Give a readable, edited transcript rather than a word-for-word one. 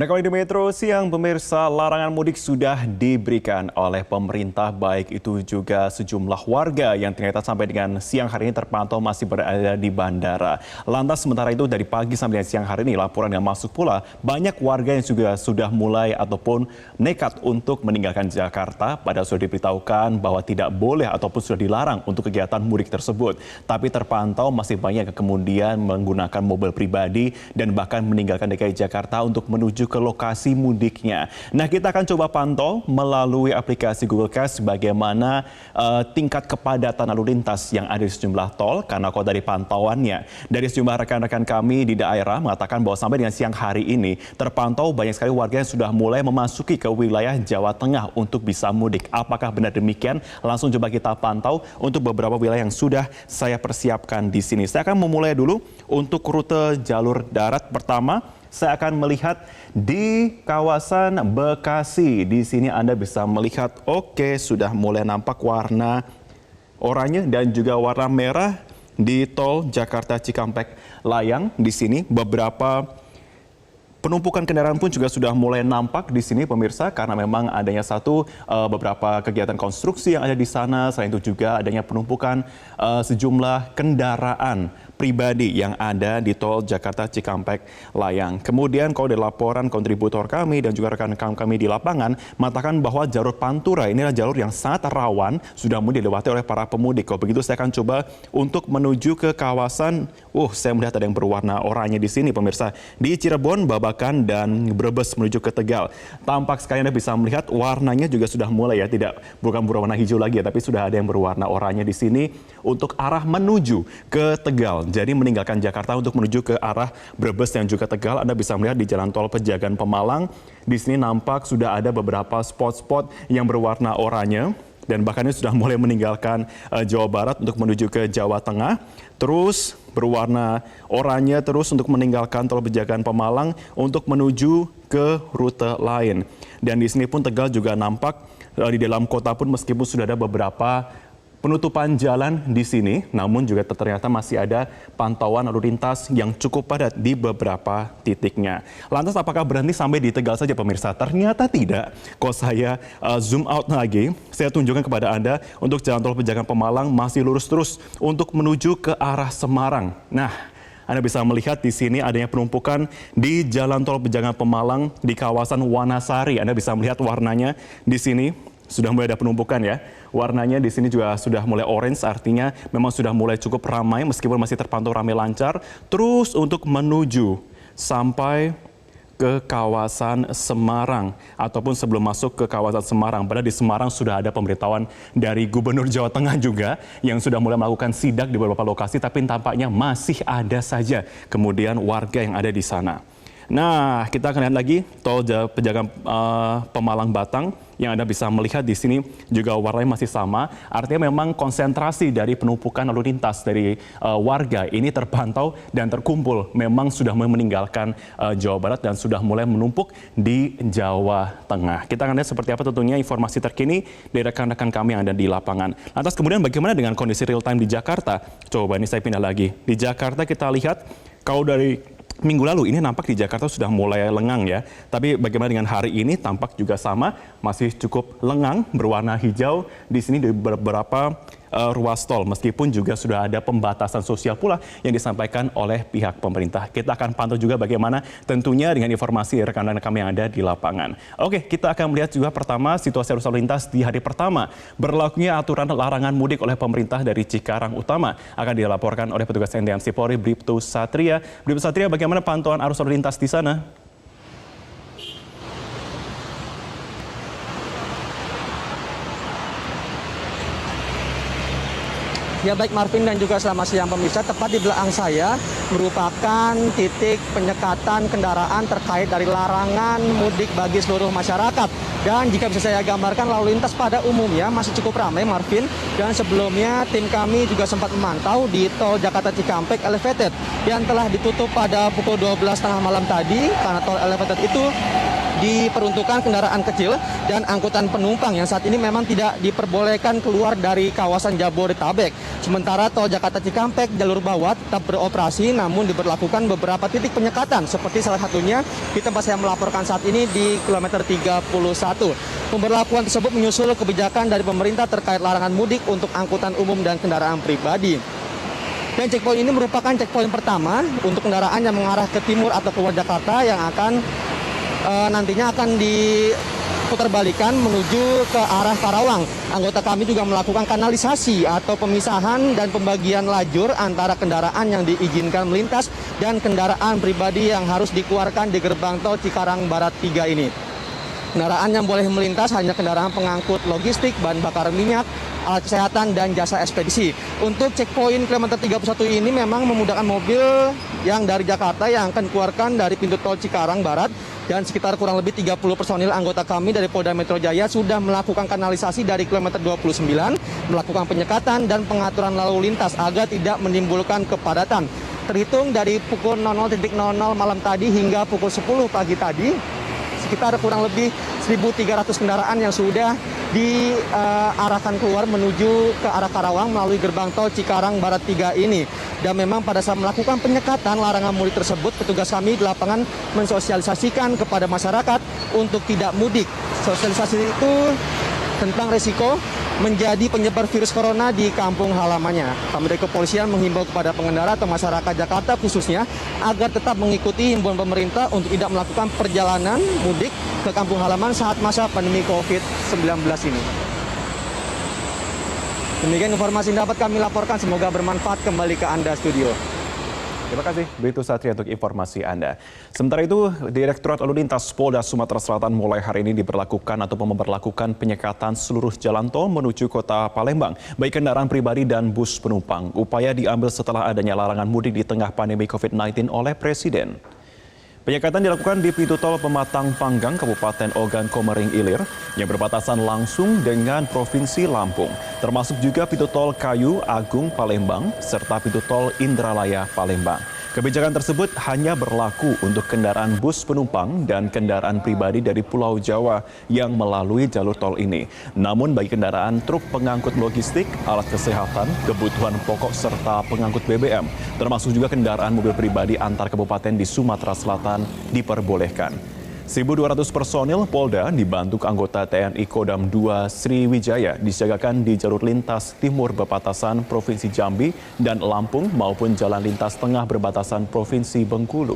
Anda kembali di Metro Siang, pemirsa. Larangan mudik sudah diberikan oleh pemerintah, baik itu juga sejumlah warga yang ternyata sampai dengan siang hari ini terpantau masih berada di bandara. Lantas sementara itu dari pagi sampai dengan siang hari ini laporan yang masuk pula banyak warga yang juga sudah mulai ataupun nekat untuk meninggalkan Jakarta, padahal sudah diberitahukan bahwa tidak boleh ataupun sudah dilarang untuk kegiatan mudik tersebut. Tapi terpantau masih banyak yang kemudian menggunakan mobil pribadi dan bahkan meninggalkan DKI Jakarta untuk menuju ke lokasi mudiknya. Nah, kita akan coba pantau melalui aplikasi Google Cash bagaimana tingkat kepadatan lalu lintas yang ada di sejumlah tol, karena kalau dari pantauannya dari sejumlah rekan-rekan kami di daerah mengatakan bahwa sampai dengan siang hari ini terpantau banyak sekali warga yang sudah mulai memasuki ke wilayah Jawa Tengah untuk bisa mudik. Apakah benar demikian? Langsung coba kita pantau untuk beberapa wilayah yang sudah saya persiapkan di sini. Saya akan memulai dulu untuk rute jalur darat pertama. Saya akan melihat di kawasan Bekasi. Di sini Anda bisa melihat, oke, sudah mulai nampak warna oranye dan juga warna merah di tol Jakarta Cikampek Layang. Di sini beberapa penumpukan kendaraan pun juga sudah mulai nampak di sini, pemirsa, karena memang adanya beberapa kegiatan konstruksi yang ada di sana. Selain itu juga adanya penumpukan sejumlah kendaraan pribadi yang ada di tol Jakarta Cikampek Layang. Kemudian kalau dari laporan kontributor kami dan juga rekan-rekan kami di lapangan mengatakan bahwa jalur Pantura ini adalah jalur yang sangat rawan, sudah mulai dilewati oleh para pemudik. Kalau begitu saya akan coba untuk menuju ke kawasan, saya melihat ada yang berwarna oranye di sini, pemirsa, di Cirebon, Babakan, dan Brebes menuju ke Tegal. Tampak sekali Anda bisa melihat warnanya juga sudah mulai bukan berwarna hijau lagi tapi sudah ada yang berwarna oranye di sini untuk arah menuju ke Tegal. Jadi meninggalkan Jakarta untuk menuju ke arah Brebes dan juga Tegal, Anda bisa melihat di Jalan Tol Pejagan Pemalang. Di sini nampak sudah ada beberapa spot-spot yang berwarna oranye dan bahkan ini sudah mulai meninggalkan Jawa Barat untuk menuju ke Jawa Tengah. Terus berwarna oranye terus untuk meninggalkan Tol Pejagan Pemalang untuk menuju ke rute lain. Dan di sini pun Tegal juga nampak di dalam kota pun meskipun sudah ada beberapa penutupan jalan di sini, namun juga ternyata masih ada pantauan lalu lintas yang cukup padat di beberapa titiknya. Lantas apakah berhenti sampai di Tegal saja, pemirsa? Ternyata tidak. Kalau saya zoom out lagi, saya tunjukkan kepada Anda untuk Jalan Tol Pejagan Pemalang masih lurus terus untuk menuju ke arah Semarang. Nah, Anda bisa melihat di sini adanya penumpukan di Jalan Tol Pejagan Pemalang di kawasan Wanasari. Anda bisa melihat warnanya di sini. Sudah mulai ada penumpukan ya. Warnanya di sini juga sudah mulai orange, artinya memang sudah mulai cukup ramai meskipun masih terpantau ramai lancar. Terus untuk menuju sampai ke kawasan Semarang ataupun sebelum masuk ke kawasan Semarang. Padahal di Semarang sudah ada pemberitahuan dari Gubernur Jawa Tengah juga yang sudah mulai melakukan sidak di beberapa lokasi, tapi tampaknya masih ada saja kemudian warga yang ada di sana. Nah, kita akan lihat lagi tol Pejagan Pemalang Batang yang Anda bisa melihat di sini juga warnanya masih sama. Artinya memang konsentrasi dari penumpukan lalu lintas dari warga ini terpantau dan terkumpul. Memang sudah mulai meninggalkan Jawa Barat dan sudah mulai menumpuk di Jawa Tengah. Kita akan lihat seperti apa tentunya informasi terkini dari rekan-rekan kami yang ada di lapangan. Lantas kemudian bagaimana dengan kondisi real time di Jakarta? Coba ini saya pindah lagi. Di Jakarta kita lihat kalau dari minggu lalu ini nampak di Jakarta sudah mulai lengang ya. Tapi bagaimana dengan hari ini tampak juga sama, masih cukup lengang, berwarna hijau di sini di beberapa ruas tol. Meskipun juga sudah ada pembatasan sosial pula yang disampaikan oleh pihak pemerintah. Kita akan pantau juga bagaimana tentunya dengan informasi rekan-rekan kami yang ada di lapangan. Oke, kita akan melihat juga pertama situasi arus lalu lintas di hari pertama. Berlakunya aturan larangan mudik oleh pemerintah dari Cikarang Utama akan dilaporkan oleh petugas NTMC Polri Bribtu Satria. Bribtu Satria, bagaimana pantauan arus lalu lintas di sana? Ya baik Marvin dan juga selamat siang pemirsa, tepat di belakang saya merupakan titik penyekatan kendaraan terkait dari larangan mudik bagi seluruh masyarakat. Dan jika bisa saya gambarkan lalu lintas pada umumnya masih cukup ramai Marvin. Dan sebelumnya tim kami juga sempat memantau di tol Jakarta Cikampek Elevated yang telah ditutup pada pukul 12.30 malam tadi karena tol Elevated itu diperuntukkan kendaraan kecil dan angkutan penumpang yang saat ini memang tidak diperbolehkan keluar dari kawasan Jabodetabek. Sementara tol Jakarta Cikampek jalur bawah tetap beroperasi namun diberlakukan beberapa titik penyekatan seperti salah satunya di tempat saya melaporkan saat ini di kilometer 31. Pemberlakuan tersebut menyusul kebijakan dari pemerintah terkait larangan mudik untuk angkutan umum dan kendaraan pribadi. Dan checkpoint ini merupakan checkpoint pertama untuk kendaraan yang mengarah ke timur atau keluar Jakarta yang akan nantinya akan diputarbalikkan menuju ke arah Karawang. Anggota kami juga melakukan kanalisasi atau pemisahan dan pembagian lajur antara kendaraan yang diizinkan melintas dan kendaraan pribadi yang harus dikeluarkan di gerbang tol Cikarang Barat 3 ini. Kendaraan yang boleh melintas hanya kendaraan pengangkut logistik, bahan bakar minyak, alat kesehatan, dan jasa ekspedisi. Untuk checkpoint kilometer 31 ini memang memudahkan mobil yang dari Jakarta yang akan dikeluarkan dari pintu tol Cikarang Barat. Dan sekitar kurang lebih 30 personil anggota kami dari Polda Metro Jaya sudah melakukan kanalisasi dari kilometer 29, melakukan penyekatan dan pengaturan lalu lintas agar tidak menimbulkan kepadatan. Terhitung dari pukul 00.00 malam tadi hingga pukul 10 pagi tadi, sekitar kurang lebih 1.300 kendaraan yang sudah diarahkan keluar menuju ke arah Karawang melalui gerbang tol Cikarang Barat 3 ini. Dan memang pada saat melakukan penyekatan larangan mudik tersebut, petugas kami di lapangan mensosialisasikan kepada masyarakat untuk tidak mudik. Sosialisasi itu tentang resiko menjadi penyebar virus corona di kampung halamannya. Kami dari kepolisian menghimbau kepada pengendara atau masyarakat Jakarta khususnya agar tetap mengikuti himbauan pemerintah untuk tidak melakukan perjalanan mudik ke kampung halaman saat masa pandemi COVID-19 ini. Demikian informasi yang dapat kami laporkan, semoga bermanfaat. Kembali ke Anda studio. Terima kasih, Brito Satria untuk informasi Anda. Sementara itu, Direktorat Lalu Lintas Polda Sumatera Selatan mulai hari ini diberlakukan atau memperlakukan penyekatan seluruh jalan tol menuju kota Palembang, baik kendaraan pribadi dan bus penumpang. Upaya diambil setelah adanya larangan mudik di tengah pandemi COVID-19 oleh Presiden. Penyekatan dilakukan di pintu tol Pematang Panggang, Kabupaten Ogan Komering Ilir, yang berbatasan langsung dengan Provinsi Lampung, termasuk juga pintu tol Kayu Agung Palembang, serta pintu tol Indralaya Palembang. Kebijakan tersebut hanya berlaku untuk kendaraan bus penumpang dan kendaraan pribadi dari Pulau Jawa yang melalui jalur tol ini. Namun bagi kendaraan truk pengangkut logistik, alat kesehatan, kebutuhan pokok serta pengangkut BBM, termasuk juga kendaraan mobil pribadi antar kabupaten di Sumatera Selatan diperbolehkan. 1.200 personil Polda dibantu anggota TNI Kodam 2 Sriwijaya disiagakan di jalur lintas timur berbatasan Provinsi Jambi dan Lampung maupun jalan lintas tengah berbatasan Provinsi Bengkulu.